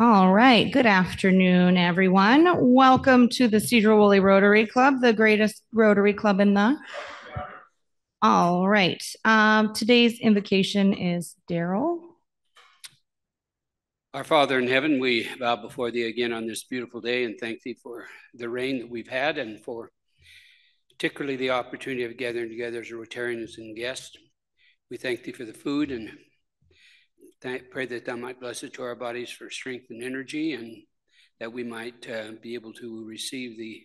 All right. Good afternoon, everyone. Welcome to the Sedro Woolley Rotary Club, the greatest Rotary Club in the. All right. Today's invocation is Daryl. Our Father in heaven, we bow before thee again on this beautiful day and thank thee for the rain that we've had and for particularly the opportunity of gathering together as Rotarians and guests. We thank thee for the food and pray that thou might bless it to our bodies for strength and energy, and that we might be able to receive the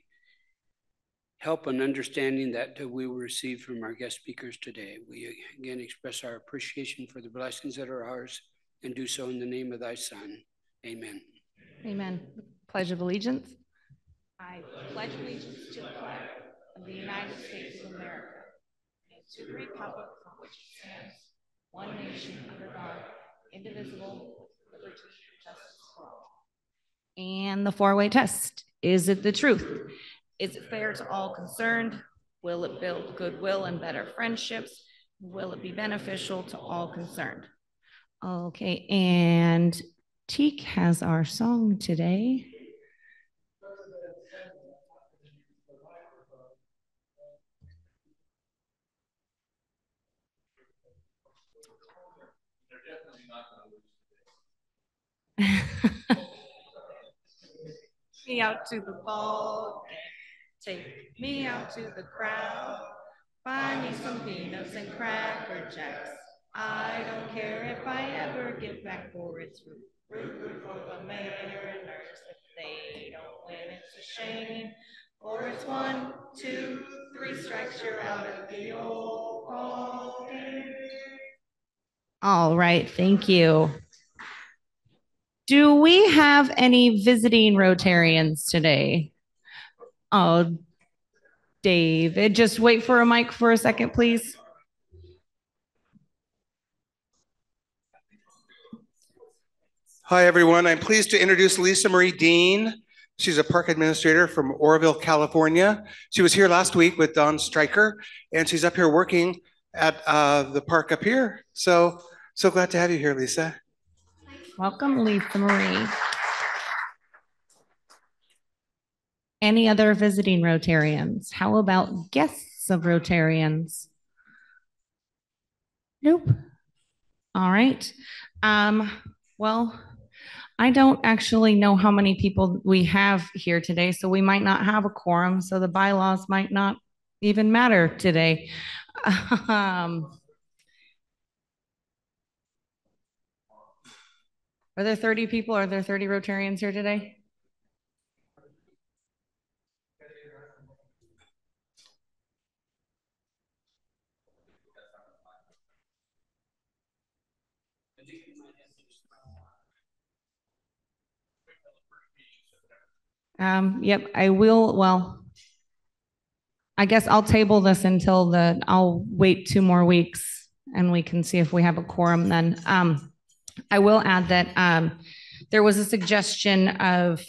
help and understanding that we will receive from our guest speakers today. We again express our appreciation for the blessings that are ours and do so in the name of thy Son. Amen. Amen. Pledge of allegiance. I pledge allegiance to the flag of the United States of America and to the republic for which it stands, one nation under God, indivisible, with liberty and justice for all. And the four-way test. Is it the truth? Is it fair to all concerned? Will it build goodwill and better friendships? Will it be beneficial to all concerned? Okay, and Teak has our song today. Me out to the ball game. Take me out to the crowd. Buy me some peanuts and cracker jacks. I don't care if I ever get back, for it's root for the Mariners. If they don't win, it's a shame. For it's 1, 2, 3 strikes, you're out of the old ball game. All right, thank you. Do we have any visiting Rotarians today? Oh, David, just wait for a mic for a second, please. Hi, everyone. I'm pleased to introduce Lisa Marie Dean. She's a park administrator from Oroville, California. She was here last week with Don Stryker, and she's up here working at the park up here. So glad to have you here, Lisa. Welcome, Lisa Marie. Any other visiting Rotarians? How about guests of Rotarians? Nope. All right. Well, I don't actually know how many people we have here today, so we might not have a quorum, so the bylaws might not even matter today. Are there 30 people? Are there 30 Rotarians here today? Yep, I will. Well, I guess I'll table this until I'll wait 2 more weeks and we can see if we have a quorum then. I will add that there was a suggestion of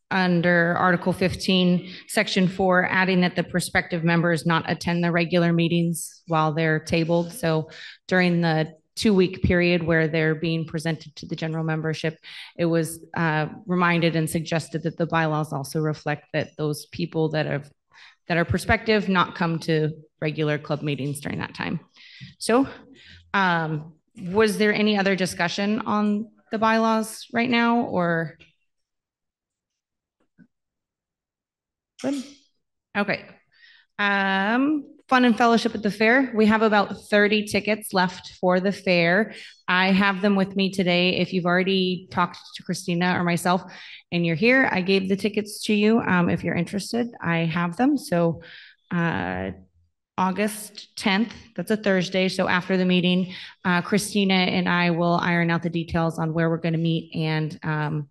under Article 15, Section 4, adding that the prospective members not attend the regular meetings while they're tabled. So during the 2-week period where they're being presented to the general membership, it was reminded and suggested that the bylaws also reflect that those people that are prospective not come to regular club meetings during that time. So was there any other discussion on the bylaws right now, or? Good. Okay. Fun and fellowship at the fair. We have about 30 tickets left for the fair. I have them with me today. If you've already talked to Christina or myself and you're here, I gave the tickets to you. If you're interested, I have them. So August 10th, that's a Thursday. So after the meeting, Christina and I will iron out the details on where we're going to meet and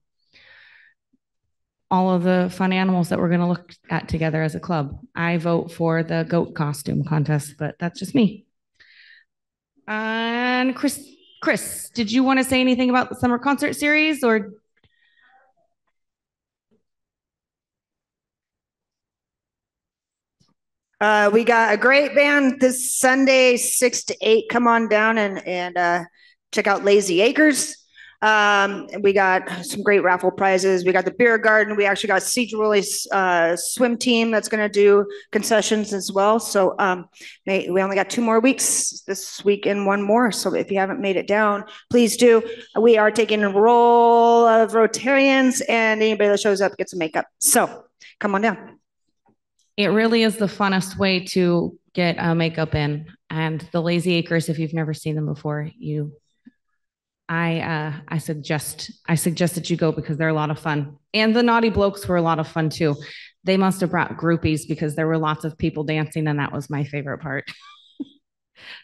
all of the fun animals that we're going to look at together as a club. I vote for the goat costume contest, but that's just me. And Chris, did you want to say anything about the summer concert series, or? We got a great band this Sunday, 6 to 8. Come on down and check out Lazy Acres. We got some great raffle prizes. We got the beer garden. We actually got Sedro Woolley swim team that's going to do concessions as well. So we only got 2 more weeks this week and 1 more. So if you haven't made it down, please do. We are taking a roll of Rotarians, and anybody that shows up gets a makeup. So come on down. It really is the funnest way to get makeup in. And the Lazy Acres, if you've never seen them before, I suggest that you go because they're a lot of fun. And the Naughty Blokes were a lot of fun too. They must have brought groupies because there were lots of people dancing, and that was my favorite part.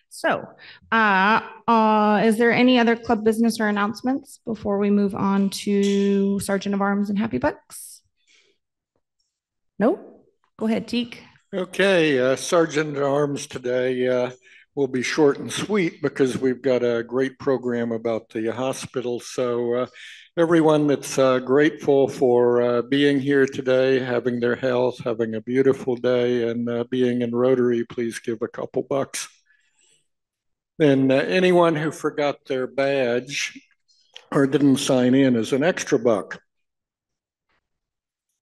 So, is there any other club business or announcements before we move on to Sergeant of Arms and Happy Bucks? No? Go ahead, Teak. Okay, Sergeant at Arms today will be short and sweet because we've got a great program about the hospital. So everyone that's grateful for being here today, having their health, having a beautiful day, and being in Rotary, please give a couple bucks. And anyone who forgot their badge or didn't sign in is an extra buck.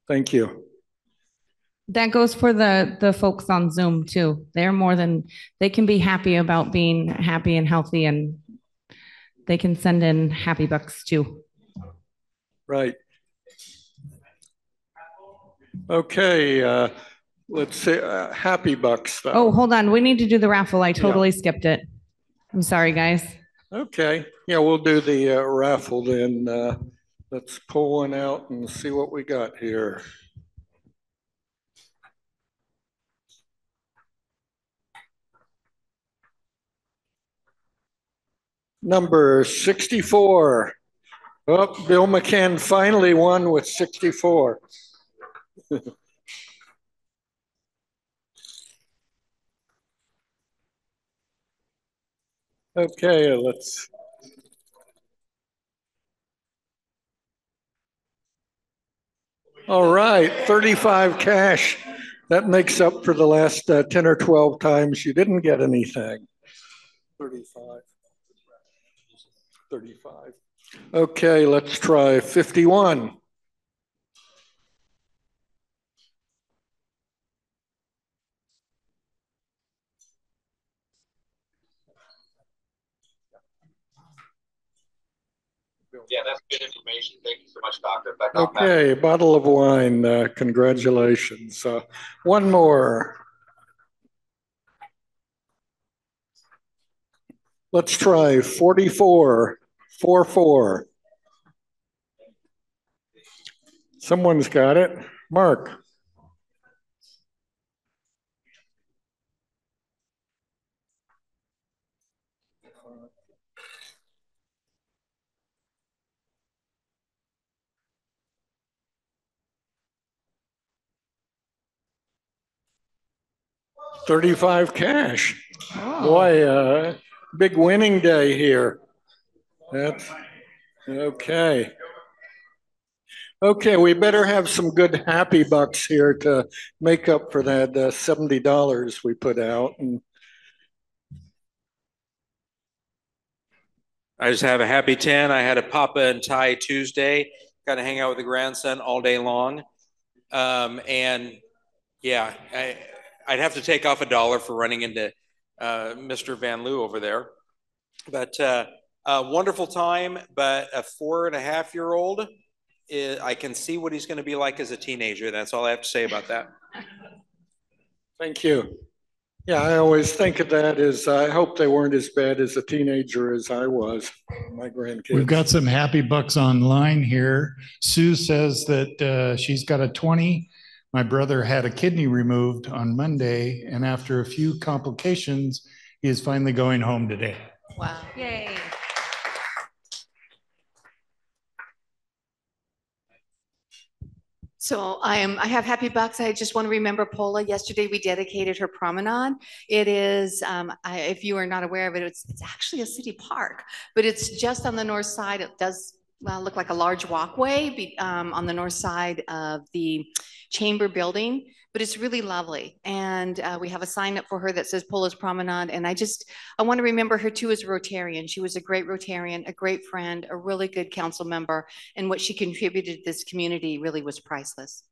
Thank you. That goes for the folks on Zoom too. They can be happy about being happy and healthy, and they can send in happy bucks too. Right. Okay, let's say happy bucks. Though. Oh, hold on. We need to do the raffle. I totally skipped it. I'm sorry, guys. Okay. Yeah, we'll do the raffle then. Let's pull one out and see what we got here. Number 64. Oh, Bill McCann finally won with 64. Okay, let's. All right, 35 cash. That makes up for the last 10 or 12 times you didn't get anything. 35. 35. Okay, let's try 51. Yeah, that's good information. Thank you so much, Doctor. Okay, bottle of wine. Congratulations. One more. Let's try 44. 44. Someone's got it. Mark. $35 cash. Oh. Boy, big winning day here. That's okay. Okay, we better have some good happy bucks here to make up for that $70 we put out. And I just have a happy 10. I had a Papa and Thai Tuesday. Got to hang out with the grandson all day long. And yeah, I'd have to take off $1 for running into Mr. Van Loo over there. But a wonderful time, but a 4.5-year-old, I can see what he's going to be like as a teenager. That's all I have to say about that. Thank you. Yeah, I always think of that as I hope they weren't as bad as a teenager as I was, my grandkids. We've got some happy bucks online here. Sue says that she's got a 20. My brother had a kidney removed on Monday, and after a few complications, he is finally going home today. Wow. Yay. So I have happy bucks. I just want to remember Paula. Yesterday we dedicated her promenade. It is, if you are not aware of it, it's actually a city park, but it's just on the north side. It does look like a large walkway on the north side of the Chamber building. but it's really lovely. And we have a sign up for her that says Pola's Promenade. And I want to remember her too as a Rotarian. She was a great Rotarian, a great friend, a really good council member. And what she contributed to this community really was priceless.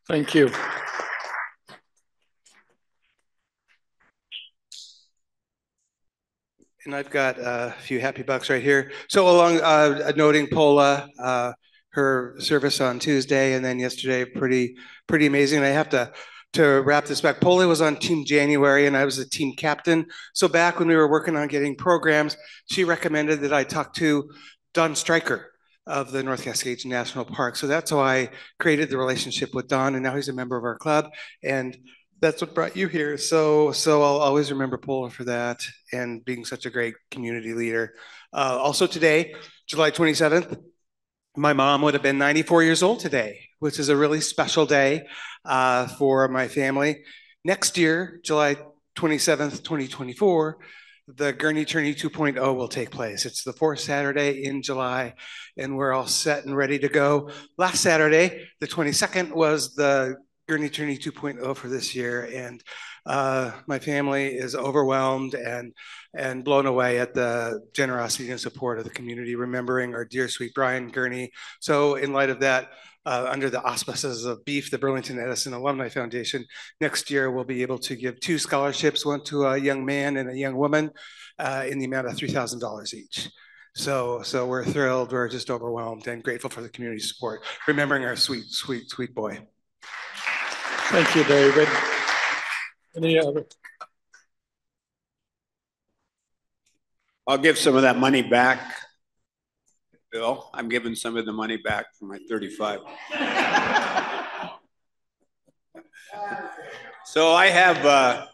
Thank you. And I've got a few happy bucks right here. So along noting Pola, her service on Tuesday and then yesterday, pretty amazing. And I have to wrap this back. Pola was on Team January and I was the team captain. So back when we were working on getting programs, she recommended that I talk to Don Stryker of the North Cascades National Park. So that's how I created the relationship with Don, and now he's a member of our club. And that's what brought you here. So I'll always remember Pola for that and being such a great community leader. Also today, July 27th, my mom would have been 94 years old today, which is a really special day for my family. Next year, July 27th, 2024, the Gurney Tourney 2.0 will take place. It's the fourth Saturday in July, and we're all set and ready to go. Last Saturday, the 22nd, was the Gurney Tourney 2.0 for this year, and my family is overwhelmed and blown away at the generosity and support of the community, remembering our dear sweet Brian Gurney. So in light of that, under the auspices of BEEF, the Burlington Edison Alumni Foundation, next year we'll be able to give 2 scholarships, one to a young man and a young woman, in the amount of $3,000 each. So we're thrilled, we're just overwhelmed and grateful for the community support, remembering our sweet, sweet, sweet boy. Thank you, David. Any other? I'll give some of that money back. Bill, I'm giving some of the money back for my 35. So I have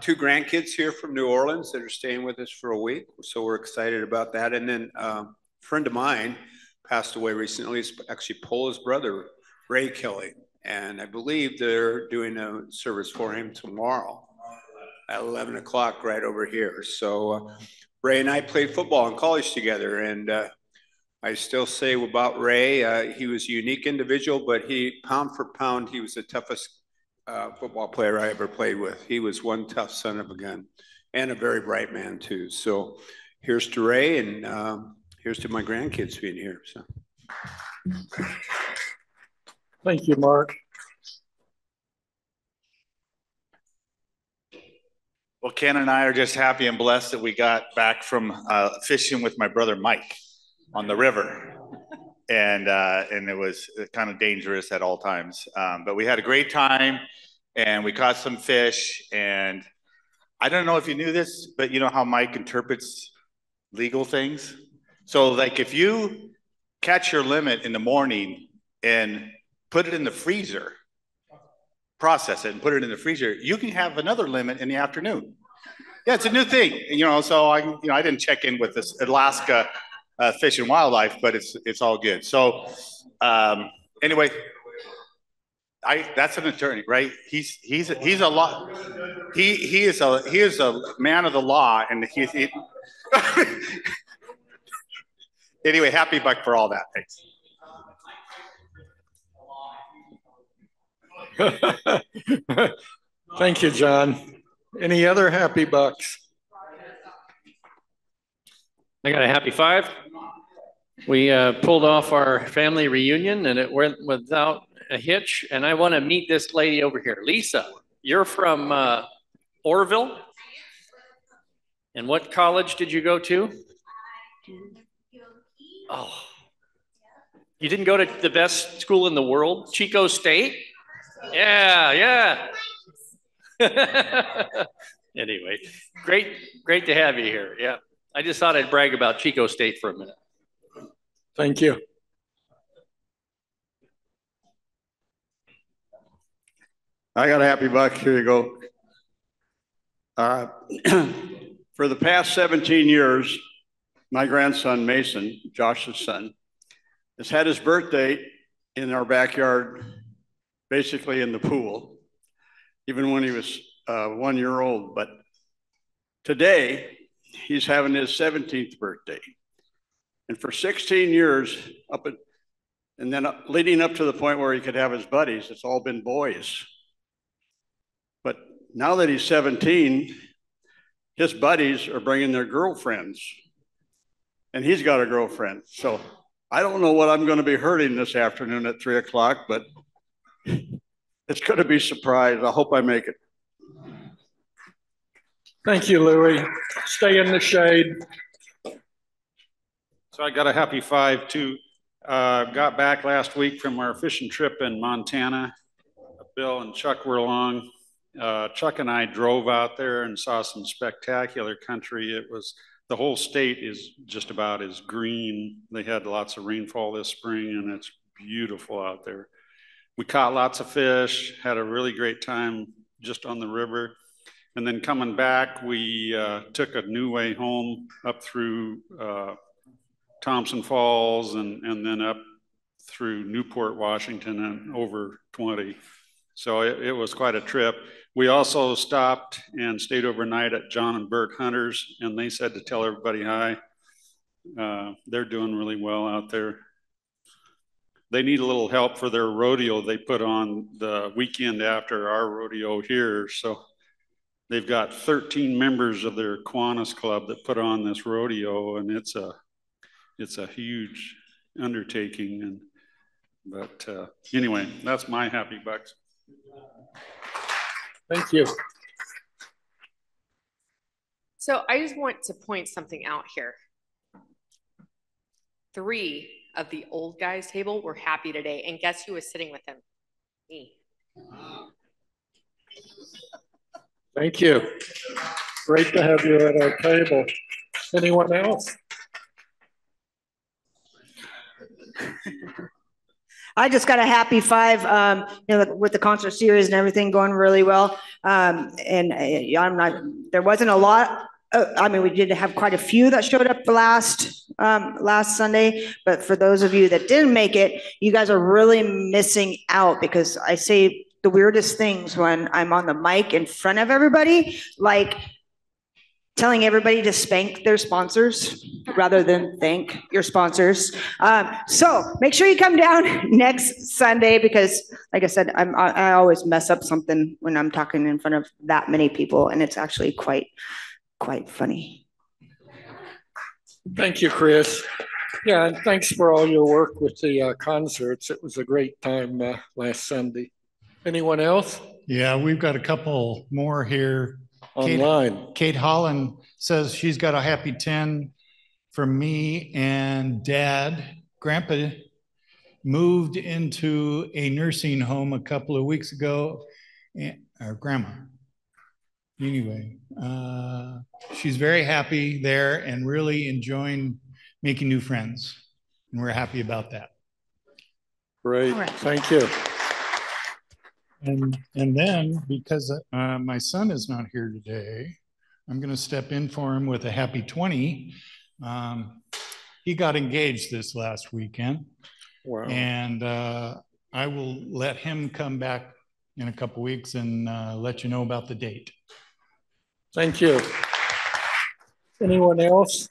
2 grandkids here from New Orleans that are staying with us for a week. So we're excited about that. And then a friend of mine passed away recently. It's actually Pola's brother, Ray Kelly. And I believe they're doing a service for him tomorrow at 11 o'clock right over here. So Ray and I played football in college together. And I still say about Ray, he was a unique individual, but pound for pound, he was the toughest football player I ever played with. He was one tough son of a gun and a very bright man too. So here's to Ray, and here's to my grandkids being here. So. Thank you, Mark. Well, Ken and I are just happy and blessed that we got back from fishing with my brother Mike on the river. And it was kind of dangerous at all times. But we had a great time and we caught some fish. And I don't know if you knew this, but you know how Mike interprets legal things? So like if you catch your limit in the morning and put it in the freezer, process it and put it in the freezer, you can have another limit in the afternoon. Yeah, it's a new thing, you know. So I didn't check in with this Alaska Fish and Wildlife, but it's all good. So anyway, that's an attorney, right? He is a man of the law, and he anyway, happy buck for all that. Thanks. Thank you, John. Any other happy bucks? I got a happy 5. We pulled off our family reunion and it went without a hitch. And I want to meet this lady over here. Lisa, you're from Orville? And what college did you go to? Oh, you didn't go to the best school in the world, Chico State? Yeah. Anyway, great to have you here. Yeah, I just thought I'd brag about Chico State for a minute. Thank you. I got a happy buck. Here you go. For the past 17 years, my grandson, Mason, Josh's son, has had his birthday in our backyard, basically in the pool, even when he was 1 year old. But today, he's having his 17th birthday. And for 16 years, And then leading up to the point where he could have his buddies, it's all been boys. But now that he's 17, his buddies are bringing their girlfriends. And he's got a girlfriend. So I don't know what I'm going to be hurting this afternoon at 3 o'clock, but it's going to be a surprise. I hope I make it. Thank you, Louie. Stay in the shade. So I got a happy 5 too. Got back last week from our fishing trip in Montana. Bill and Chuck were along. Chuck and I drove out there and saw some spectacular country. It was, the whole state is just about as green. They had lots of rainfall this spring and it's beautiful out there. We caught lots of fish, had a really great time just on the river. And then coming back, we took a new way home up through Thompson Falls and then up through Newport, Washington and over 20. So it was quite a trip. We also stopped and stayed overnight at John and Bert Hunters, and they said to tell everybody hi. They're doing really well out there. They need a little help for their rodeo they put on the weekend after our rodeo here. So they've got 13 members of their Kiwanis Club that put on this rodeo, and it's a huge undertaking. But anyway, that's my happy bucks. Thank you. So I just want to point something out here. 3 of the old guys table were happy today. And guess who was sitting with them? Me. Thank you. Great to have you at our table. Anyone else? I just got a happy 5, you know, with the concert series and everything going really well. There wasn't a lot. I mean, we did have quite a few that showed up last Sunday, but for those of you that didn't make it, you guys are really missing out, because I say the weirdest things when I'm on the mic in front of everybody, like telling everybody to spank their sponsors rather than thank your sponsors. So make sure you come down next Sunday, because like I said, I always mess up something when I'm talking in front of that many people, and it's actually quite funny. Thank you, Chris. Yeah, and thanks for all your work with the concerts. It was a great time last Sunday. Anyone else? Yeah, we've got a couple more here. Online. Kate Holland says she's got a happy 10 from me and Dad. Grandpa moved into a nursing home a couple of weeks ago, or Grandma. Anyway, she's very happy there and really enjoying making new friends. And we're happy about that. Great, thank you. And then, because my son is not here today, I'm going to step in for him with a happy 20. He got engaged this last weekend. Wow. And I will let him come back in a couple weeks and let you know about the date. Thank you. Anyone else?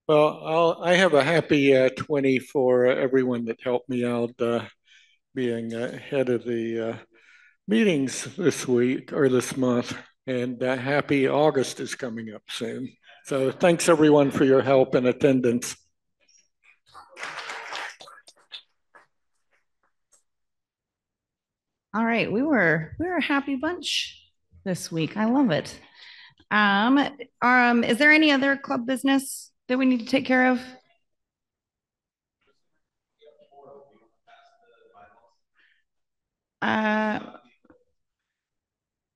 Well, I have a happy 20 for everyone that helped me out being head of the meetings this week or this month, and happy August is coming up soon. So thanks everyone for your help and attendance. All right, we were a happy bunch this week. I love it. Is there any other club business that we need to take care of?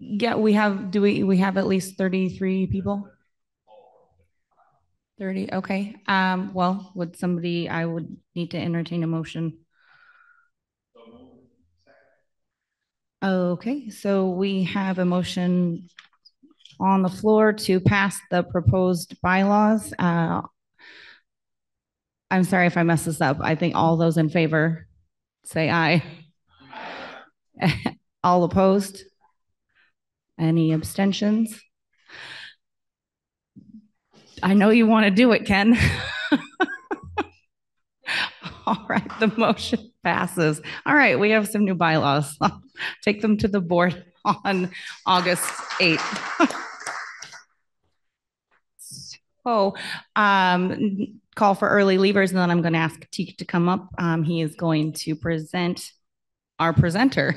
Yeah, we have, we have at least 33 people? 30, okay. Well, I would need to entertain a motion. Okay, so we have a motion on the floor to pass the proposed bylaws. I'm sorry if I mess this up. I think all those in favor say aye. All opposed? Any abstentions? I know you want to do it, Ken. All right, the motion passes. All right, we have some new bylaws. I'll take them to the board on August 8th. So, call for early leavers, and then I'm going to ask Teek to come up. He is going to present our presenter.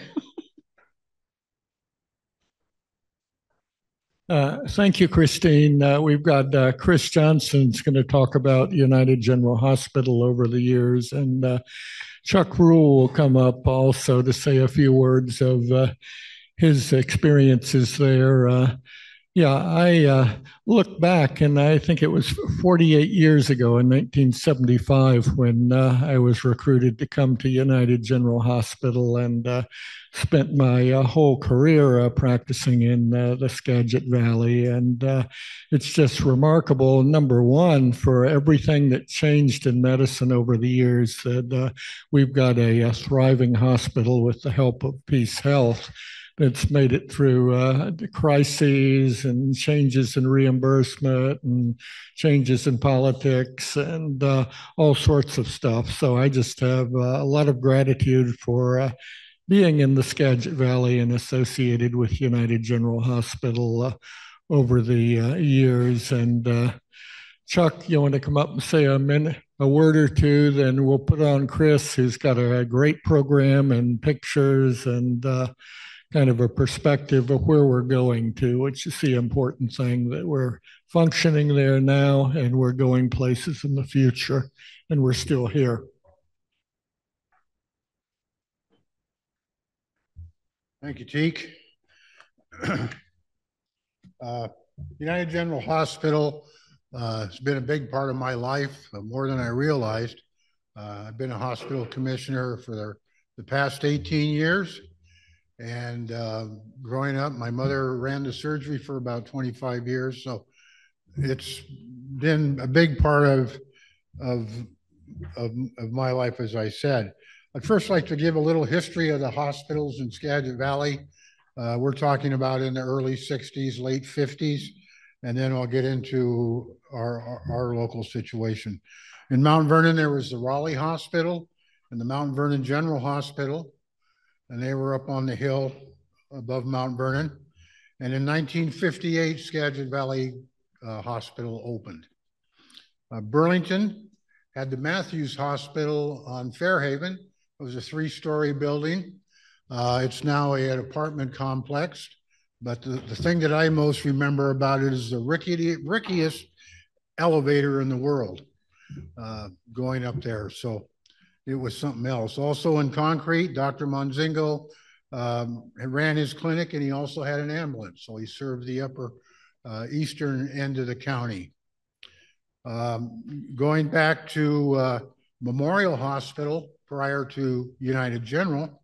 Thank you, Christine. We've got Chris Johnston's going to talk about United General Hospital over the years, and Chuck Ruhl will come up also to say a few words of his experiences there. I look back, and I think it was 48 years ago in 1975 when I was recruited to come to United General Hospital, and spent my whole career practicing in the Skagit Valley. And it's just remarkable, number one, for everything that changed in medicine over the years, that we've got a thriving hospital with the help of Peace Health that's made it through the crises and changes in reimbursement and changes in politics and all sorts of stuff. So I just have a lot of gratitude for being in the Skagit Valley and associated with United General Hospital over the years. And Chuck, you want to come up and say a word or two? Then we'll put on Chris, who's got a great program and pictures and kind of a perspective of where we're going to, which is the important thing, that we're functioning there now and we're going places in the future, and we're still here. Thank you, Teek. United General Hospital has been a big part of my life, more than I realized. I've been a hospital commissioner for the past 18 years. And growing up, my mother ran the surgery for about 25 years. So it's been a big part of my life, as I said. I'd first like to give a little history of the hospitals in Skagit Valley. We're talking about in the early 60s, late 50s, and then I'll get into our local situation. In Mount Vernon, there was the Raleigh Hospital and the Mount Vernon General Hospital, and they were up on the hill above Mount Vernon. And in 1958, Skagit Valley Hospital opened. Burlington had the Matthews Hospital on Fairhaven. It was a 3-story building. It's now an apartment complex. But the thing that I most remember about it is the rickiest elevator in the world going up there. So it was something else. Also in concrete, Dr. Monzingo ran his clinic, and he also had an ambulance. So he served the upper eastern end of the county. Going back to Memorial Hospital prior to United General,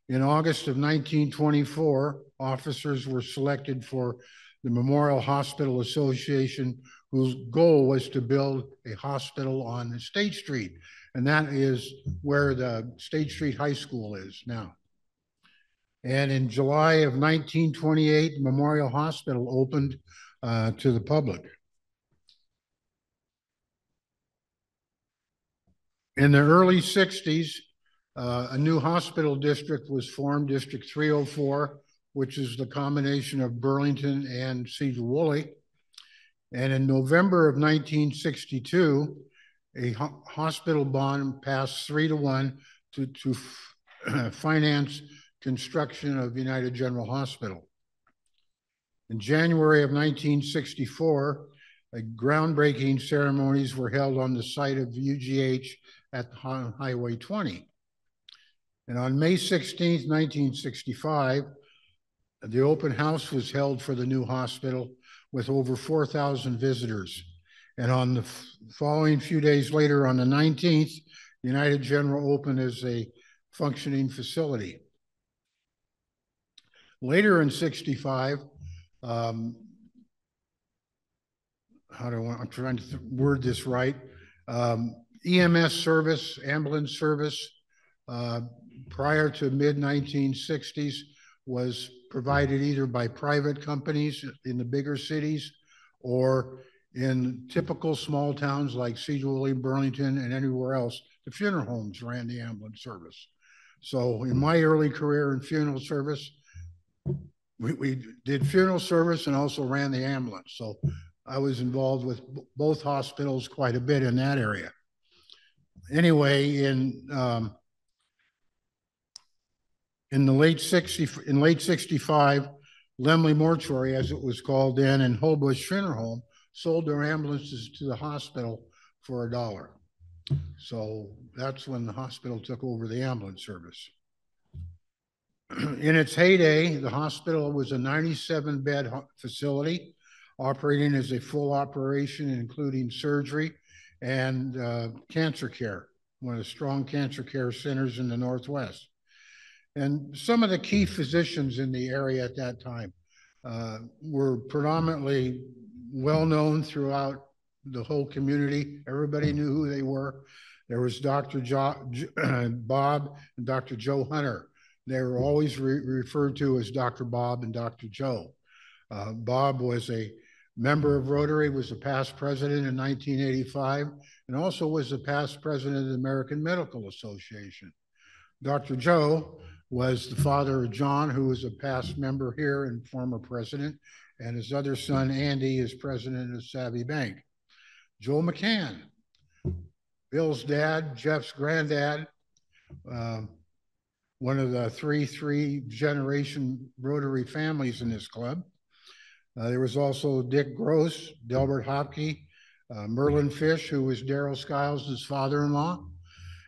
in August of 1924, officers were selected for the Memorial Hospital Association, whose goal was to build a hospital on State Street. And that is where the State Street High School is now. And in July of 1928, Memorial Hospital opened to the public. In the early 60s, a new hospital district was formed, District 304, which is the combination of Burlington and Sedro Woolley. And in November of 1962, a hospital bond passed 3-1 to finance construction of United General Hospital. In January of 1964, groundbreaking ceremonies were held on the site of UGH at Highway 20. And on May 16th, 1965, the open house was held for the new hospital with over 4,000 visitors. And on the following few days later, on the 19th, United General opened as a functioning facility. Later in 65, I'm trying to word this right, EMS service, ambulance service, prior to mid-1960s was provided either by private companies in the bigger cities or in typical small towns like Sedro Woolley, Burlington, and anywhere else. the funeral homes ran the ambulance service. So in my early career in funeral service, we did funeral service and also ran the ambulance. So I was involved with both hospitals quite a bit in that area. Anyway, in the late 65, Lemley Mortuary, as it was called then, and Holbush Funeral Home sold their ambulances to the hospital for $1. So that's when the hospital took over the ambulance service. In its heyday, the hospital was a 97-bed facility operating as a full operation, including surgery and cancer care, one of the strong cancer care centers in the Northwest. And some of the key physicians in the area at that time were predominantly well-known throughout the whole community. Everybody knew who they were. There was Dr. Bob and Dr. Joe Hunter. They were always referred to as Dr. Bob and Dr. Joe. Bob was a member of Rotary, was a past president in 1985, and also was the past president of the American Medical Association. Dr. Joe was the father of John, who was a past member here and former president, and his other son, Andy, is president of Savvy Bank. Joe McCann, Bill's dad, Jeff's granddad, one of the three generation Rotary families in this club. There was also Dick Gross, Delbert Hopke, Merlin Fish, who was Darrell Skiles' father-in-law,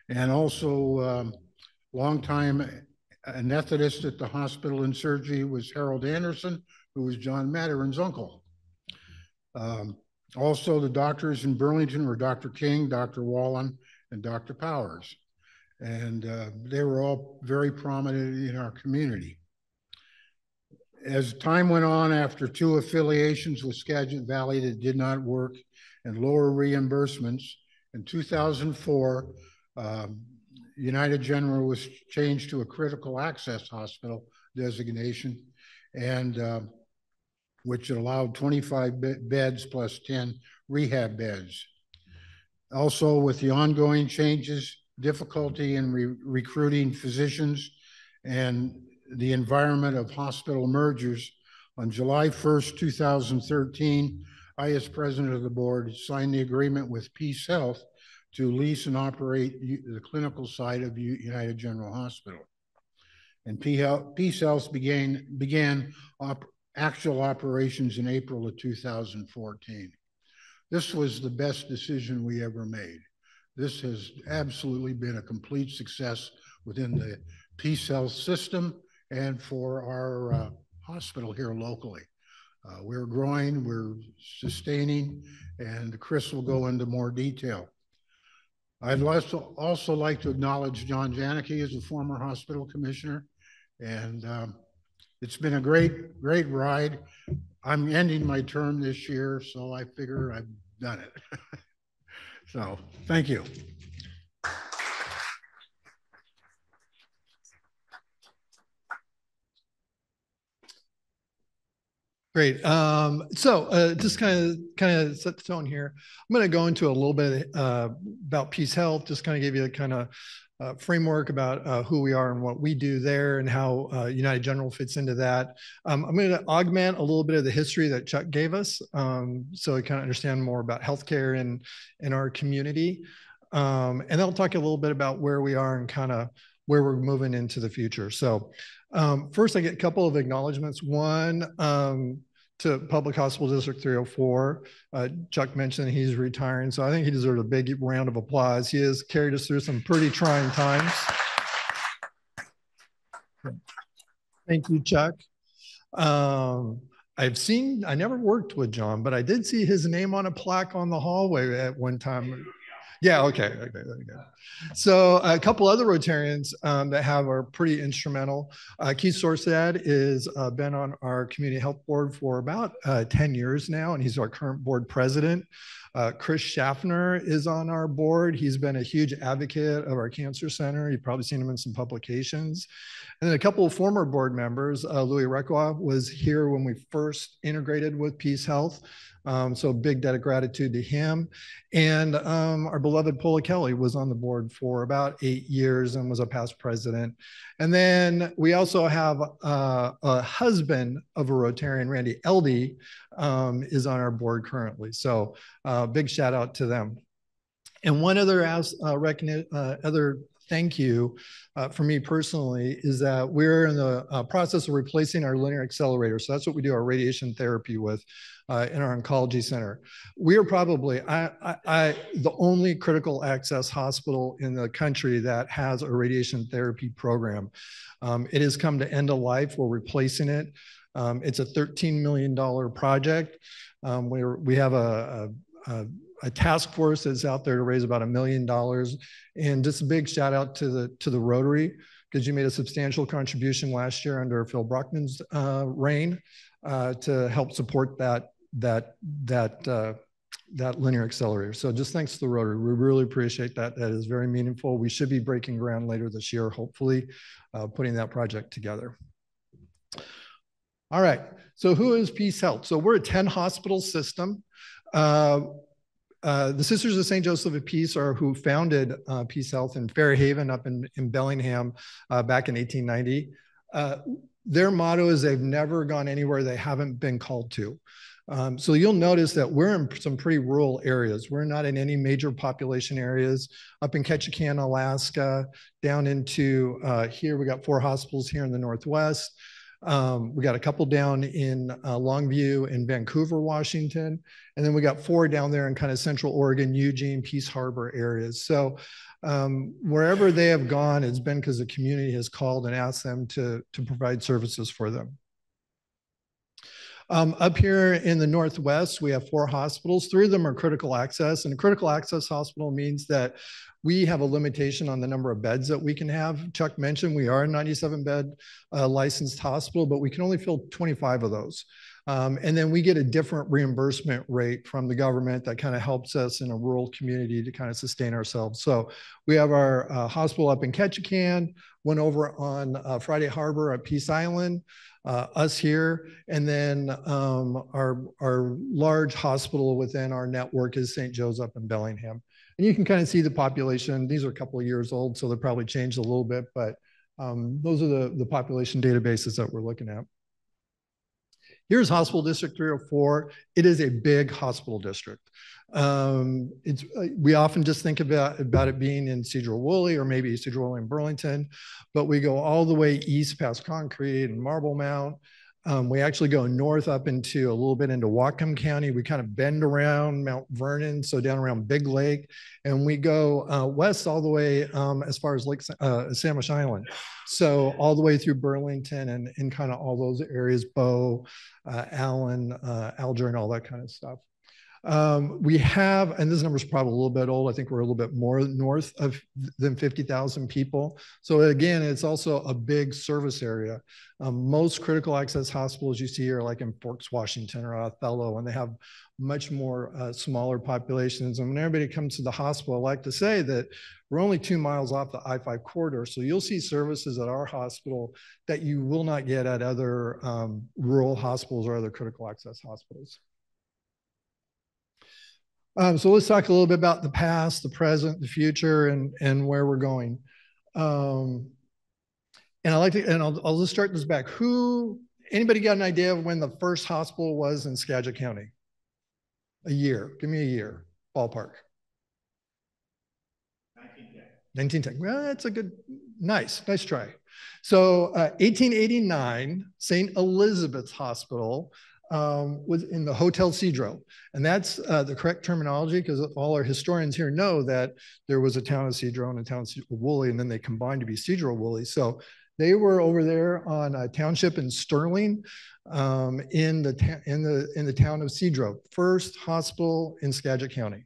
and also longtime anesthetist at the hospital in surgery was Harold Anderson, who was John Maturin's uncle. Also, the doctors in Burlington were Dr. King, Dr. Wallen, and Dr. Powers. And they were all very prominent in our community. As time went on, after 2 affiliations with Skagit Valley that did not work and lower reimbursements, in 2004, United General was changed to a critical access hospital designation, and which allowed 25 beds plus 10 rehab beds. Also, with the ongoing changes, difficulty in recruiting physicians, and the environment of hospital mergers, on July 1st, 2013, I, as president of the board, signed the agreement with Peace Health to lease and operate the clinical side of United General Hospital. And Peace Health began actual operations in April of 2014. This was the best decision we ever made. This has absolutely been a complete success within the Peace Health system and for our hospital here locally. We're growing, we're sustaining, and Chris will go into more detail. I'd also like to acknowledge John Janicki as a former hospital commissioner, and it's been a great ride. I'm ending my term this year, so I figure I've done it. So, thank you. Great. Just kind of set the tone here. I'm going to go into a little bit about Peace Health, just kind of give you a kind of framework about who we are and what we do there and how United General fits into that. I'm going to augment a little bit of the history that Chuck gave us so we kind of understand more about healthcare in our community. And then I'll talk a little bit about where we are and kind of where we're moving into the future. So first, I get a couple of acknowledgements. One, to Public Hospital District 304. Chuck mentioned he's retiring, so I think he deserves a big round of applause. He has carried us through some pretty trying times. Thank you, Chuck. I never worked with John, but I did see his name on a plaque on the hallway at one time. Yeah, okay. So a couple other Rotarians that are pretty instrumental. Keith Sorsad is been on our community health board for about 10 years now, and he's our current board president. Chris Schaffner is on our board. He's been a huge advocate of our cancer center. You've probably seen him in some publications. And then a couple of former board members, Louis Requa was here when we first integrated with Peace Health. So big debt of gratitude to him. And our beloved Paula Kelly was on the board for about 8 years and was a past president. And then we also have a husband of a Rotarian, Randy Eldey, is on our board currently. So big shout out to them. And one other thank you for me personally is that we're in the process of replacing our linear accelerator. So that's what we do our radiation therapy with in our oncology center. We are probably the only critical access hospital in the country that has a radiation therapy program. It has come to end of life. We're replacing it. It's a $13 million project. We have a task force that's out there to raise about $1 million. And just a big shout out to the Rotary, because you made a substantial contribution last year under Phil Brockman's reign to help support that linear accelerator. So just thanks to the Rotary. We really appreciate that. That is very meaningful. We should be breaking ground later this year, hopefully, putting that project together. All right, so who is Peace Health? So we're a 10 hospital system. The Sisters of St. Joseph of Peace are who founded Peace Health in Fairhaven up in Bellingham back in 1890. Their motto is they've never gone anywhere they haven't been called to. So you'll notice that we're in some pretty rural areas. We're not in any major population areas. Up in Ketchikan, Alaska, down into here, we got 4 hospitals here in the Northwest. We got a couple down in Longview and Vancouver, Washington. And then we got 4 down there in kind of Central Oregon, Eugene, Peace Harbor areas. So wherever they have gone, it's been because the community has called and asked them to provide services for them. Up here in the Northwest, we have 4 hospitals. 3 of them are critical access. And a critical access hospital means that we have a limitation on the number of beds that we can have. Chuck mentioned we are a 97-bed licensed hospital, but we can only fill 25 of those. And then we get a different reimbursement rate from the government that kind of helps us in a rural community to kind of sustain ourselves. So we have our hospital up in Ketchikan, one over on Friday Harbor at Peace Island, us here, and then our large hospital within our network is St. Joe's up in Bellingham. And you can kind of see the population. These are a couple of years old, so they'll probably change a little bit, but those are the population databases that we're looking at. Here's Hospital District 304. It is a big hospital district. We often just think about it being in Sedro Woolley or maybe Sedro Woolley and Burlington, but we go all the way east past Concrete and Marble Mount. We actually go north up into a little bit into Whatcom County. We kind of bend around Mount Vernon, so down around Big Lake, and we go west all the way as far as Lake Sandwich Island. So all the way through Burlington and kind of all those areas, Bow, Allen, Alger, and all that kind of stuff. We have, and this number is probably a little bit old, I think we're a little bit more north than 50,000 people. So again, it's also a big service area. Most critical access hospitals you see are like in Forks, Washington or Othello, and they have much more smaller populations. And when everybody comes to the hospital, I like to say that we're only 2 miles off the I-5 corridor. So you'll see services at our hospital that you will not get at other rural hospitals or other critical access hospitals. So let's talk a little bit about the past, the present, the future, and where we're going. And I'll just start this back. Anybody got an idea of when the first hospital was in Skagit County? A year. Give me a year. Ballpark. 1910. Well, that's a good, nice try. So 1889, St. Elizabeth's Hospital was in the Hotel Sedro. And that's the correct terminology because all our historians here know that there was a town of Sedro and a town of Woolley, and then they combined to be Sedro Woolley. So they were over there on a township in Sterling in the town of Sedro, first hospital in Skagit County.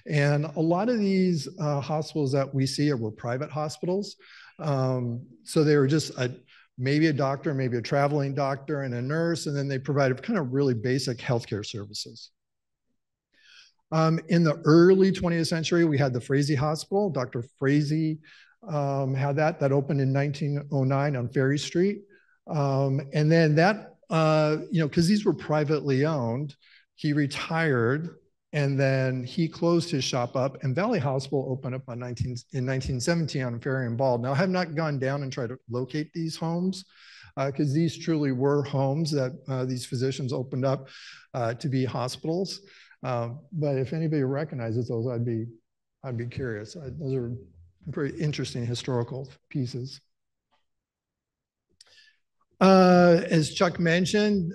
And a lot of these hospitals that we see were private hospitals. So they were just maybe a doctor, maybe a traveling doctor and a nurse, and then they provided kind of really basic healthcare services. In the early 20th century, we had the Frazee Hospital. Dr. Frazee had that opened in 1909 on Ferry Street. And then that, because these were privately owned, he retired And then he closed his shop up, and Valley Hospital opened up in 1917 on Ferry and Bald. Now, I have not gone down and tried to locate these homes because these truly were homes that these physicians opened up to be hospitals. But if anybody recognizes those, I'd be curious. Those are very interesting historical pieces. As Chuck mentioned,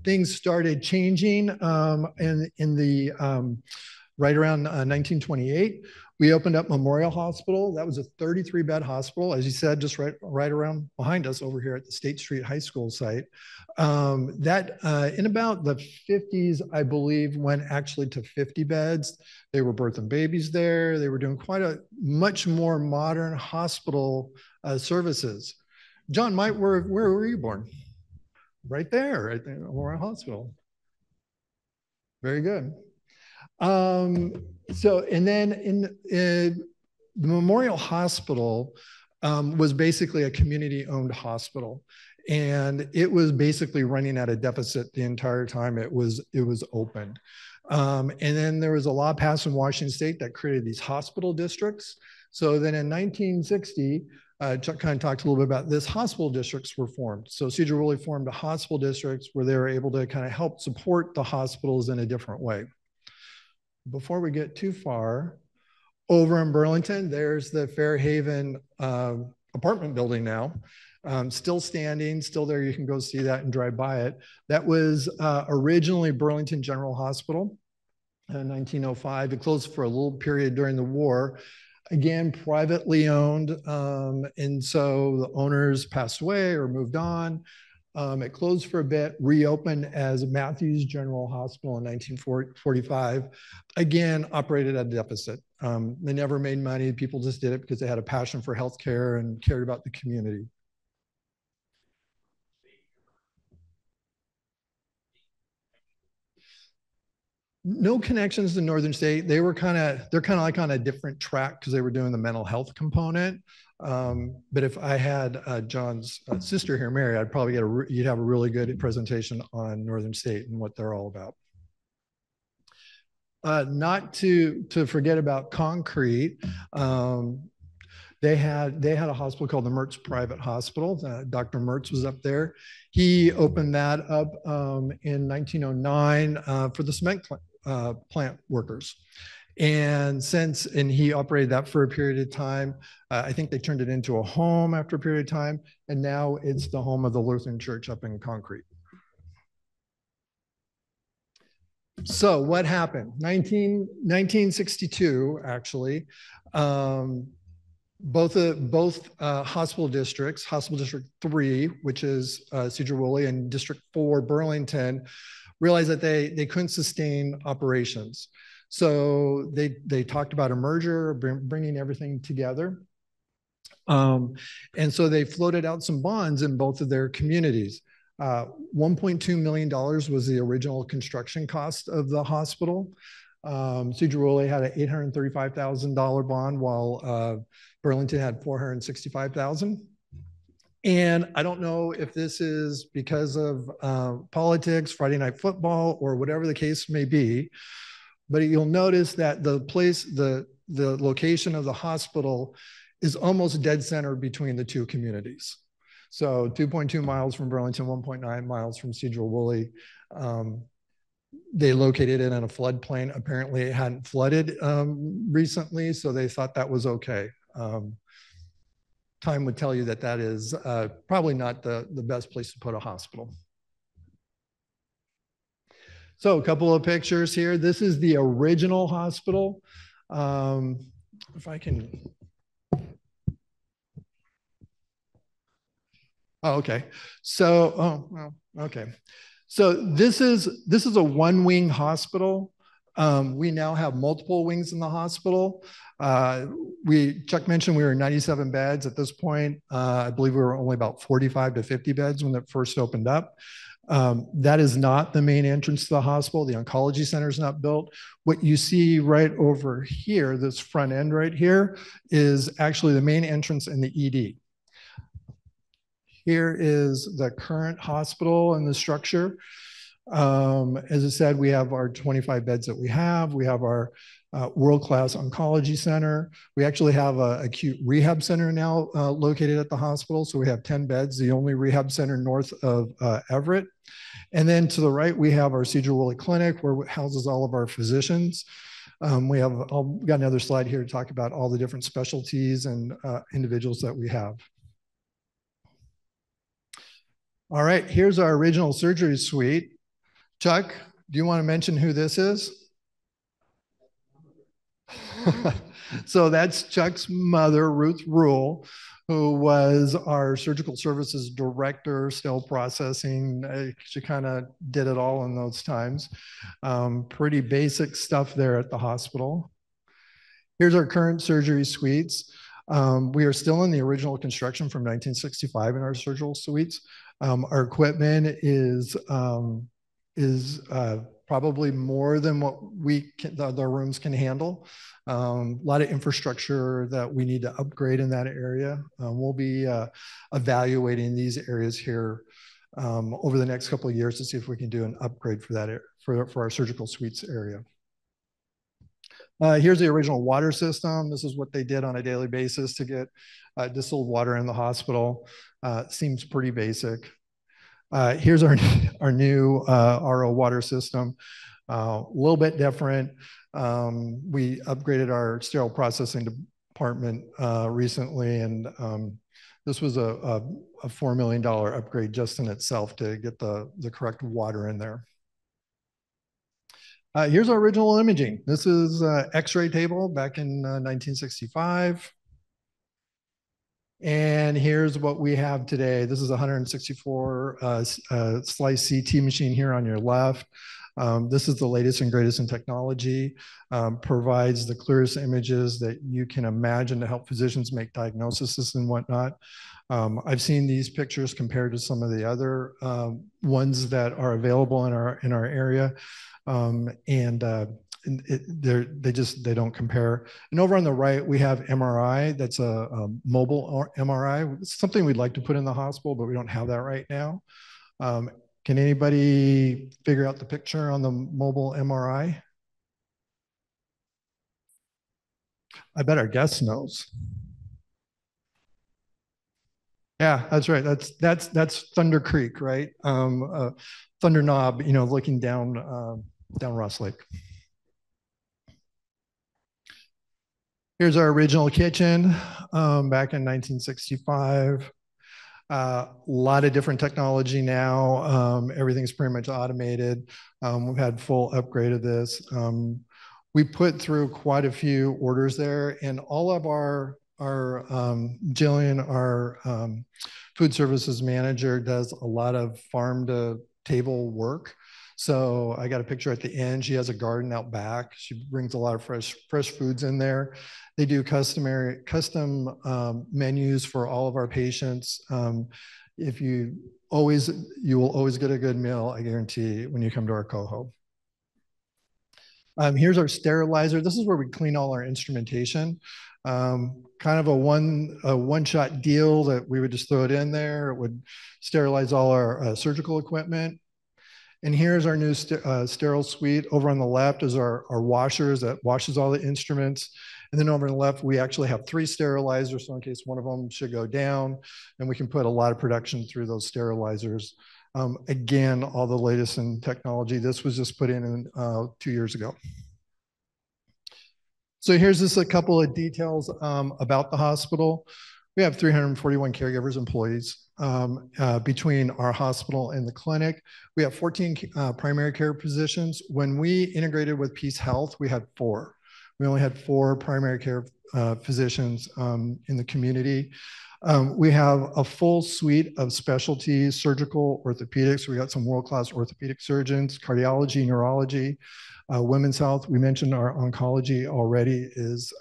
things started changing in the right around 1928. We opened up Memorial Hospital. That was a 33-bed hospital, as you said, just right around behind us over here at the State Street High School site. That in about the 50s, I believe, went actually to 50 beds. They were birthing babies there. They were doing quite a much more modern hospital services. John, where were you born? Right there at the Memorial Hospital. Very good. And then in the Memorial Hospital was basically a community-owned hospital, and it was basically running at a deficit the entire time it was opened. And then there was a law passed in Washington State that created these hospital districts. So then in 1960, Chuck kind of talked a little bit about this, hospital districts were formed. So Sedro Woolley formed a hospital districts where they were able to kind of help support the hospitals in a different way. Before we get too far, over in Burlington, there's the Fairhaven apartment building now. Still standing, still there. You can go see that and drive by it. That was originally Burlington General Hospital in 1905. It closed for a little period during the war. Again, privately owned. And so the owners passed away or moved on. It closed for a bit, reopened as Matthews General Hospital in 1945. Again, operated at a deficit. They never made money. People just did it because they had a passion for healthcare and cared about the community. No connections to Northern State. They're kind of like on a different track because they were doing the mental health component. But if I had John's sister here, Mary, I'd probably you'd have a really good presentation on Northern State and what they're all about. Not to forget about Concrete. They had a hospital called the Mertz Private Hospital. Dr. Mertz was up there. He opened that up in 1909 for the cement plant workers. And he operated that for a period of time. I think they turned it into a home after a period of time. And now it's the home of the Lutheran Church up in Concrete. So what happened? 1962, actually. Both hospital districts, Hospital District 3, which is Sedro Woolley, and District 4, Burlington, realized that they couldn't sustain operations. So they talked about a merger, bringing everything together. And so they floated out some bonds in both of their communities. $1.2 million was the original construction cost of the hospital. Sedro Woolley had an $835,000 bond, while Burlington had $465,000. And I don't know if this is because of politics, Friday Night Football, or whatever the case may be, but you'll notice that the location of the hospital is almost dead center between the two communities. So 2.2 miles from Burlington, 1.9 miles from Sedro Woolley. They located it in a floodplain. Apparently it hadn't flooded recently, so they thought that was okay. Time would tell you that that is probably not the best place to put a hospital. So a couple of pictures here. This is the original hospital. If I can. Oh, okay. So, okay. So this is a one-wing hospital. We now have multiple wings in the hospital. Chuck mentioned we were 97 beds at this point. I believe we were only about 45 to 50 beds when it first opened up. That is not the main entrance to the hospital. The oncology center is not built. What you see right over here, this front end right here, is actually the main entrance in the ED. Here is the current hospital and the structure. As I said, we have our 25 beds that we have. We have our world-class oncology center. We actually have an acute rehab center now located at the hospital. So we have 10 beds, the only rehab center north of Everett. And then to the right, we have our Sedro Woolley Clinic, where it houses all of our physicians. We have, I've got another slide here to talk about all the different specialties and individuals that we have. All right, here's our original surgery suite. Chuck, do you want to mention who this is? So that's Chuck's mother, Ruth Ruhl, who was our surgical services director, still processing. She kind of did it all in those times. Pretty basic stuff there at the hospital. Here's our current surgery suites. We are still in the original construction from 1965 in our surgical suites. Our equipment is probably more than what the rooms can handle. A lot of infrastructure that we need to upgrade in that area. We'll be evaluating these areas here over the next couple of years to see if we can do an upgrade for that for our surgical suites area. Here's the original water system. This is what they did on a daily basis to get distilled water in the hospital. Seems pretty basic. Here's our new RO water system. A little bit different. We upgraded our sterile processing department recently, and this was a $4 million upgrade just in itself to get the correct water in there. Here's our original imaging. This is an X-ray table back in 1965. And here's what we have today. This is a 164 slice CT machine here on your left. This is the latest and greatest in technology, provides the clearest images that you can imagine to help physicians make diagnoses and whatnot. I've seen these pictures compared to some of the other ones that are available in our area. They don't compare. And over on the right, we have MRI. That's a mobile MRI. It's something we'd like to put in the hospital, but we don't have that right now. Can anybody figure out the picture on the mobile MRI? I bet our guest knows. Yeah, that's right. That's Thunder Creek, right? Thunder Knob, looking down Ross Lake. Here's our original kitchen back in 1965. A lot of different technology now. Everything's pretty much automated. We've had full upgrade of this. We put through quite a few orders there, and all of our Jillian, our food services manager, does a lot of farm to table work. So I got a picture at the end. She has a garden out back. She brings a lot of fresh foods in there. They do custom menus for all of our patients. You will always get a good meal, I guarantee, when you come to our coho. Here's our sterilizer. This is where we clean all our instrumentation. Kind of a one-shot deal that we would just throw it in there. It would sterilize all our surgical equipment. And here's our new sterile suite. Over on the left is our washers that washes all the instruments. And then over on the left, we actually have 3 sterilizers. So in case one of them should go down, and we can put a lot of production through those sterilizers. Again, all the latest in technology. This was just put in 2 years ago. So here's just a couple of details about the hospital. We have 341 caregivers, employees between our hospital and the clinic. We have 14 primary care physicians. When we integrated with Peace Health, we had 4. We only had 4 primary care physicians in the community. We have a full suite of specialties, surgical, orthopedics. We got some world-class orthopedic surgeons, cardiology, neurology, women's health. We mentioned our oncology already is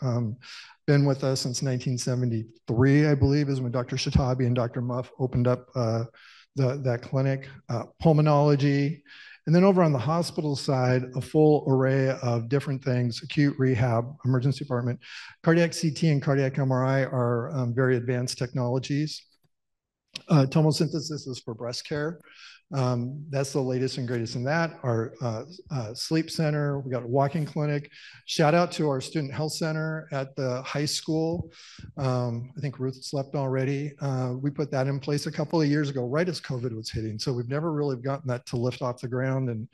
been with us since 1973, I believe, is when Dr. Shatabi and Dr. Muff opened up that clinic. Pulmonology. And then over on the hospital side, a full array of different things: acute rehab, emergency department. Cardiac CT and cardiac MRI are very advanced technologies. Tomosynthesis is for breast care. That's the latest and greatest in that. Our sleep center, we got a walking clinic. Shout out to our student health center at the high school. I think Ruth slept already. We put that in place a couple of years ago, right as COVID was hitting. So we've never really gotten that to lift off the ground. And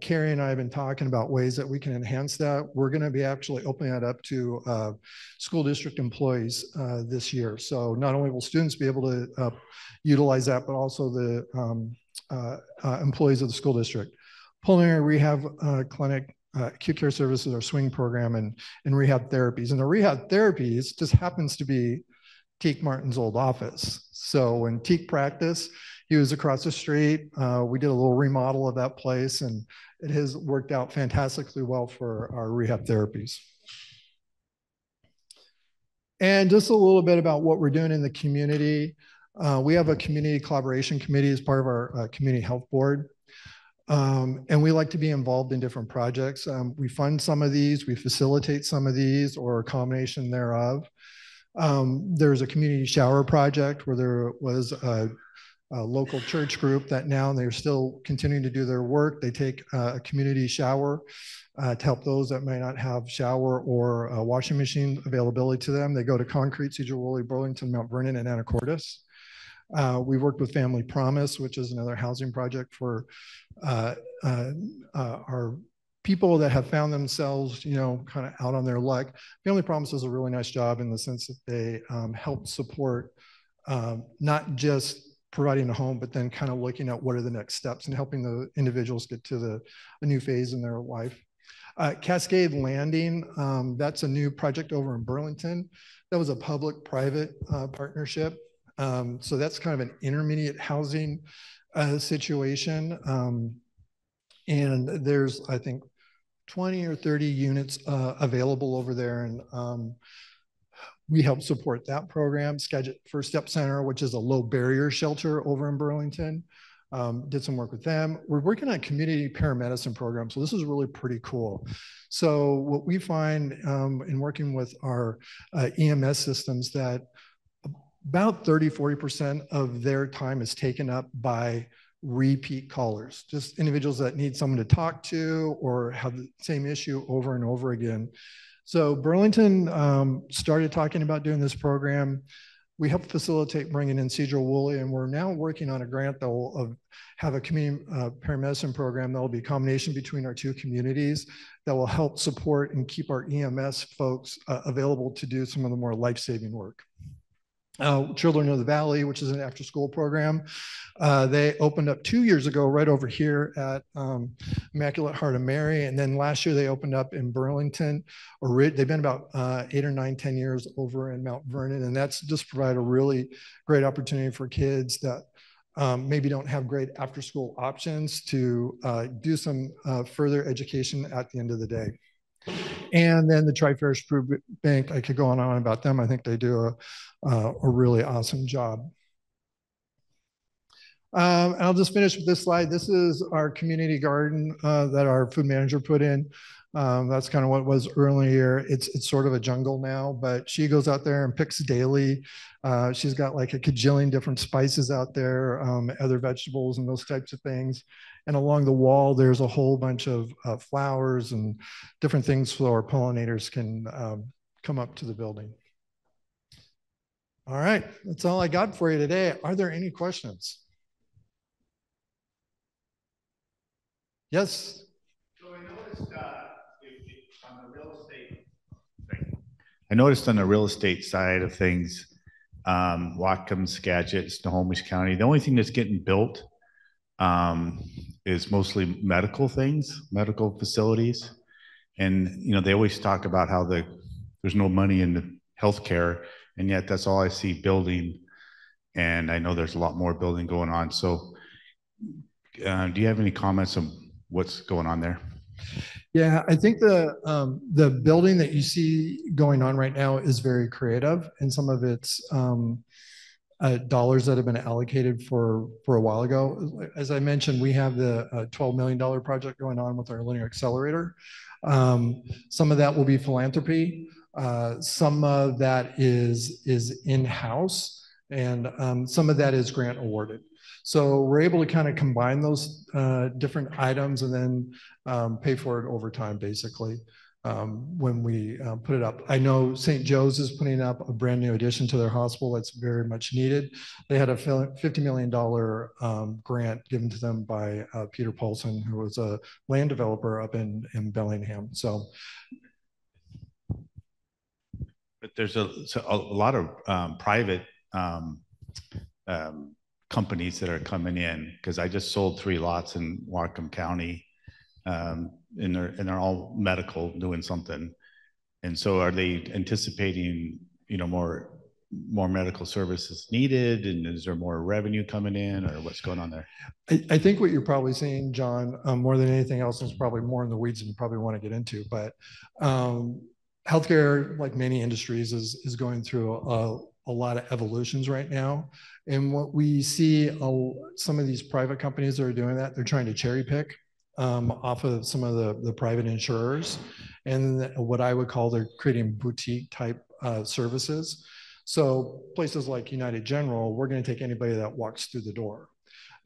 Carrie and I have been talking about ways that we can enhance that. We're going to be actually opening that up to school district employees this year. So not only will students be able to utilize that, but also the employees of the school district. Pulmonary rehab clinic, acute care services, our swing program, and rehab therapies. And the rehab therapies just happens to be Teak Martin's old office. So when Teak practiced, he was across the street. We did a little remodel of that place, and it has worked out fantastically well for our rehab therapies. And just a little bit about what we're doing in the community. We have a community collaboration committee as part of our community health board. And we like to be involved in different projects. We fund some of these, we facilitate some of these, or a combination thereof. There's a community shower project where there was a local church group that now they're still continuing to do their work. They take a community shower to help those that may not have shower or a washing machine availability to them. They go to Concrete, Sedro Woolley, Burlington, Mount Vernon, and Anacortes. We've worked with Family Promise, which is another housing project for our people that have found themselves, you know, kind of out on their luck. Family Promise does a really nice job in the sense that they help support not just providing a home, but then kind of looking at what are the next steps and helping the individuals get to a new phase in their life. Cascade Landing, that's a new project over in Burlington. That was a public-private partnership. So that's kind of an intermediate housing situation. And there's, I think, 20 or 30 units available over there. And we help support that program. Skagit First Step Center, which is a low barrier shelter over in Burlington. Did some work with them. We're working on a community paramedicine program. So this is really pretty cool. So what we find in working with our EMS systems that about 30–40% of their time is taken up by repeat callers, just individuals that need someone to talk to or have the same issue over and over again. So Burlington started talking about doing this program. We helped facilitate bringing in Sedro Woolley, and we're now working on a grant that will have a community paramedicine program that will be a combination between our two communities that will help support and keep our EMS folks available to do some of the more life-saving work. Children of the Valley, which is an after-school program. They opened up 2 years ago right over here at Immaculate Heart of Mary. And then last year they opened up in Burlington. They've been about 8 or 9, 10 years over in Mount Vernon. And that's just provided a really great opportunity for kids that maybe don't have great after-school options to do some further education at the end of the day. And then the Tri-Parish Food Bank, I could go on and on about them. I think they do a really awesome job. And I'll just finish with this slide. This is our community garden that our food manager put in. That's kind of what it was earlier. It's sort of a jungle now, but she goes out there and picks daily. She's got like a cajillion different spices out there, other vegetables and those types of things. And along the wall, there's a whole bunch of flowers and different things so our pollinators can come up to the building. All right, that's all I got for you today. Are there any questions? Yes. So I noticed on the real estate side of things, Whatcom, Skagit, Snohomish County, the only thing that's getting built is mostly medical things, medical facilities. And, you know, they always talk about how there's no money in the healthcare, and yet that's all I see building. And I know there's a lot more building going on. So do you have any comments on what's going on there? Yeah, I think the building that you see going on right now is very creative, and some of it's dollars that have been allocated for a while ago. As I mentioned, we have the $12 million project going on with our linear accelerator. Some of that will be philanthropy. Some of that is in-house. And some of that is grant awarded. So we're able to kind of combine those different items and then pay for it over time, basically, when we put it up. I know St. Joe's is putting up a brand new addition to their hospital that's very much needed. They had a $50 million grant given to them by Peter Paulson, who was a land developer up in Bellingham. So. But there's a lot of private companies that are coming in, because I just sold 3 lots in Whatcom County, and they're all medical, doing something. And so are they anticipating, you know, more medical services needed, and is there more revenue coming in, or what's going on there? I think what you're probably seeing, John, more than anything else, is probably more in the weeds than you probably want to get into, but healthcare, like many industries, is going through a lot of evolutions right now. And what we see, some of these private companies that are doing that, they're trying to cherry pick off of some of the private insurers. And what I would call, they're creating boutique type services. So places like United General, we're going to take anybody that walks through the door.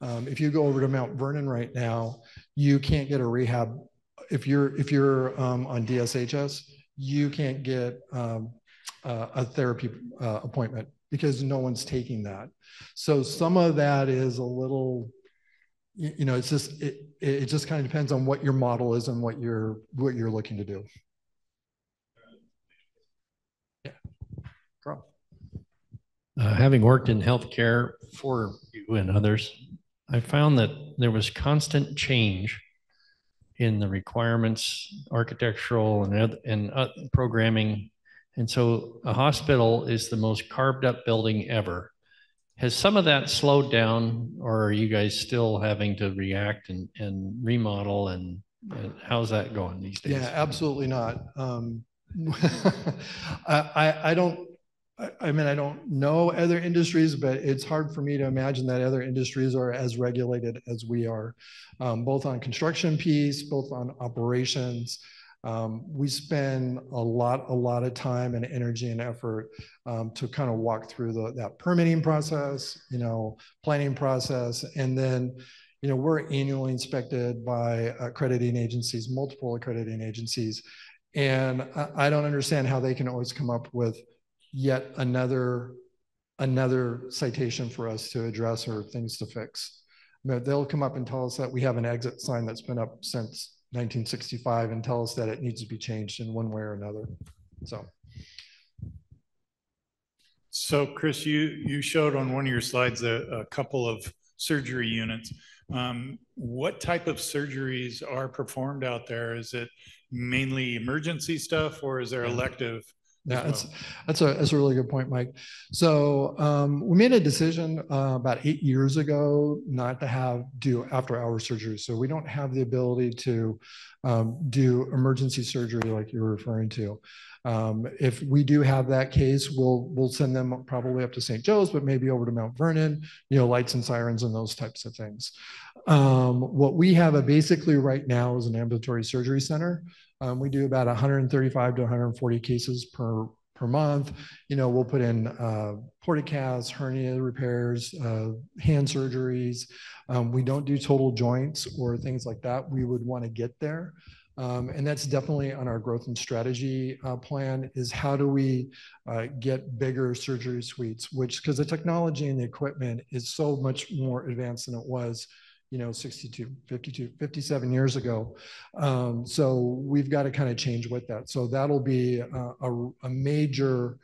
If you go over to Mount Vernon right now, you can't get a rehab. If you're on DSHS, you can't get a therapy appointment because no one's taking that. So some of that is a little, you know, it's just, it just kind of depends on what your model is and what you're looking to do. Yeah. Carl. Having worked in healthcare for you and others, I found that there was constant change in the requirements, architectural and programming. And so a hospital is the most carved up building ever. Has some of that slowed down, or are you guys still having to react and remodel, and how's that going these days? Yeah, absolutely not. I mean, I don't know other industries, but it's hard for me to imagine that other industries are as regulated as we are, both on construction piece, both on operations. We spend a lot of time and energy and effort to kind of walk through that permitting process, you know, planning process, and then, you know, we're annually inspected by accrediting agencies, multiple accrediting agencies, and I don't understand how they can always come up with yet another citation for us to address or things to fix. But they'll come up and tell us that we have an exit sign that's been up since 1965 and tell us that it needs to be changed in one way or another. So Chris, you showed on one of your slides a couple of surgery units. What type of surgeries are performed out there? Is it mainly emergency stuff, or is there elective? Yeah, that's a really good point, Mike. So we made a decision about 8 years ago not to do after-hour surgery. So we don't have the ability to do emergency surgery like you're referring to. If we do have that case, we'll send them probably up to St. Joe's, but maybe over to Mount Vernon, you know, lights and sirens and those types of things. What we have basically right now is an ambulatory surgery center. We do about 135 to 140 cases per month. You know, we'll put in portacasts, hernia repairs, hand surgeries. We don't do total joints or things like that. We would want to get there. And that's definitely on our growth and strategy plan, is how do we get bigger surgery suites, because the technology and the equipment is so much more advanced than it was, you know, 57 years ago. So we've got to kind of change with that. So that'll be a major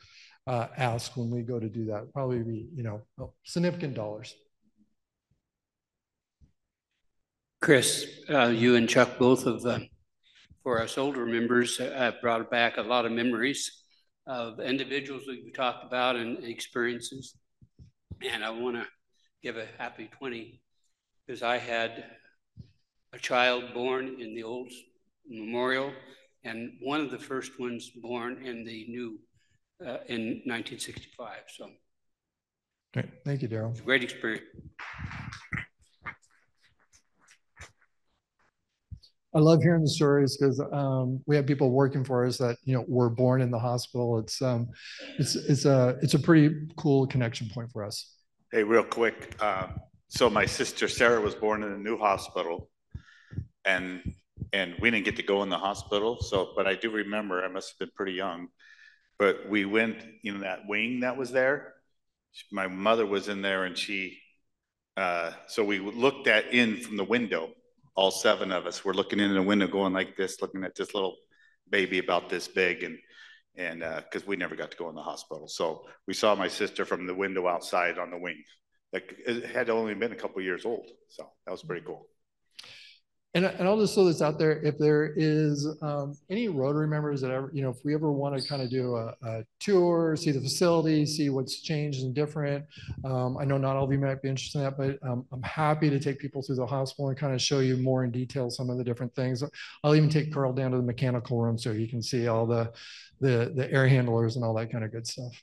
ask when we go to do that. Probably be, you know, significant dollars. Chris, you and Chuck both of for us older members have brought back a lot of memories of individuals that we've talked about and experiences. And I want to give a happy 20, because I had a child born in the old memorial and one of the first ones born in the new in 1965. So, great. Thank you, Daryl. It's a great experience. I love hearing the stories because we have people working for us that were born in the hospital. It's a pretty cool connection point for us. Hey, real quick. So my sister Sarah was born in a new hospital, and we didn't get to go in the hospital. But I do remember, I must have been pretty young, but we went in that wing that was there. My mother was in there, and so we looked in from the window. All 7 of us were looking in the window, going like this, looking at this little baby about this big, and because we never got to go in the hospital. So we saw my sister from the window outside on the wing. Like, it had only been a couple years old, so that was pretty cool. And I'll just throw this out there. If there is any Rotary members that ever, if we ever want to kind of do a tour, see the facility, see what's changed and different. I know not all of you might be interested in that, but I'm happy to take people through the hospital and kind of show you more in detail some of the different things. I'll even take Carl down to the mechanical room so you can see all the air handlers and all that kind of good stuff.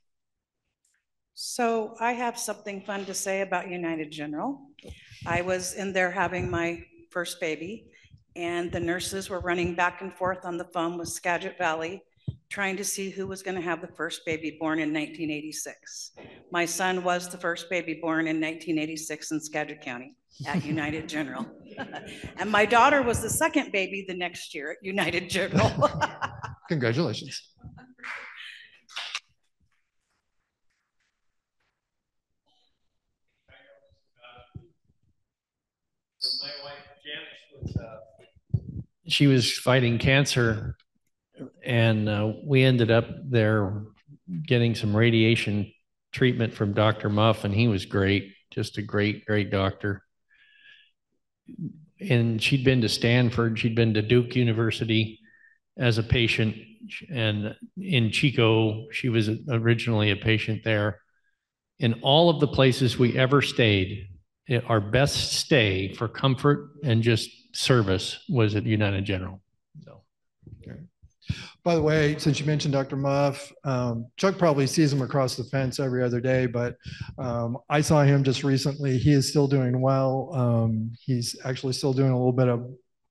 So I have something fun to say about United General. I was in there having my first baby, and the nurses were running back and forth on the phone with Skagit Valley, trying to see who was going to have the first baby born in 1986. My son was the first baby born in 1986 in Skagit County at United General. And my daughter was the second baby the next year at United General. Congratulations. My wife Janice she was fighting cancer, and we ended up there getting some radiation treatment from Dr. Muff, and he was great, just a great doctor. And she'd been to Stanford, she'd been to Duke University as a patient, and in Chico, she was originally a patient there. In all of the places we ever stayed, our best stay for comfort and just service was at United General. So. Okay. By the way, since you mentioned Dr. Muff, Chuck probably sees him across the fence every other day, but I saw him just recently. He is still doing well. He's actually still doing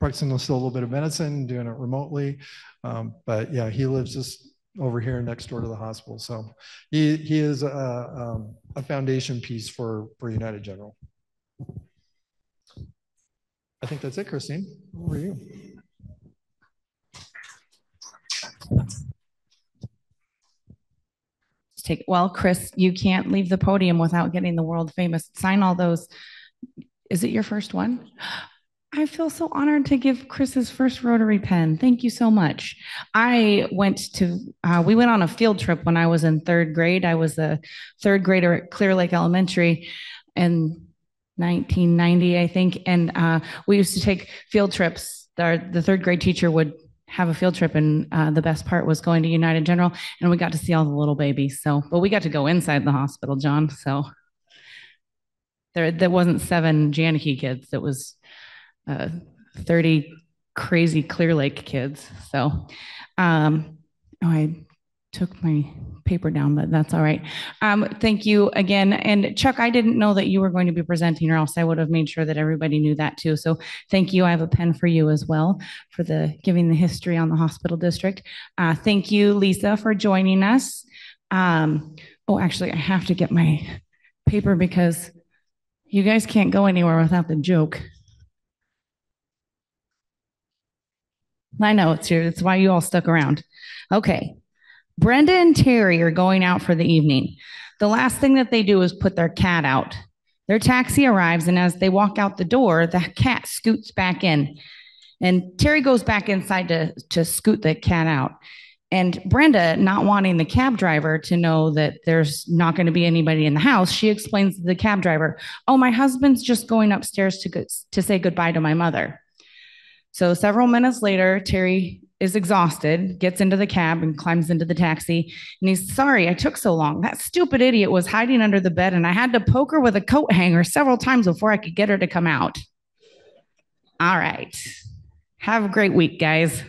practicing still a little bit of medicine, doing it remotely. But yeah, he lives just over here next door to the hospital. So he is a foundation piece for United General. I think that's it, Christine. Over to you. Well, Chris, you can't leave the podium without getting the world famous. Sign all those. Is it your first one? I feel so honored to give Chris's first Rotary pen. Thank you so much. We went on a field trip when I was in 3rd grade. I was a 3rd grader at Clear Lake Elementary in 1990, I think. And we used to take field trips. The 3rd grade teacher would have a field trip, and the best part was going to United General, and we got to see all the little babies. But we got to go inside the hospital, John. So there wasn't 7 Janicki kids. It was 30 crazy Clear Lake kids. So I took my paper down, but that's all right. Thank you again. And Chuck, I didn't know that you were going to be presenting, or else I would have made sure that everybody knew that too. So thank you. I have a pen for you as well for giving the history on the hospital district. Thank you, Lisa, for joining us. Actually, I have to get my paper because you guys can't go anywhere without the joke. I know it's why you all stuck around. Okay. Brenda and Terry are going out for the evening. The last thing that they do is put their cat out. Their taxi arrives, and as they walk out the door, the cat scoots back in. And Terry goes back inside to scoot the cat out. And Brenda, not wanting the cab driver to know that there's not going to be anybody in the house, she explains to the cab driver, "Oh, my husband's just going upstairs to say goodbye to my mother." So several minutes later, Terry is exhausted, gets into the cab and climbs into the taxi. And he's, "Sorry, I took so long. That stupid idiot was hiding under the bed, and I had to poke her with a coat hanger several times before I could get her to come out." All right. Have a great week, guys.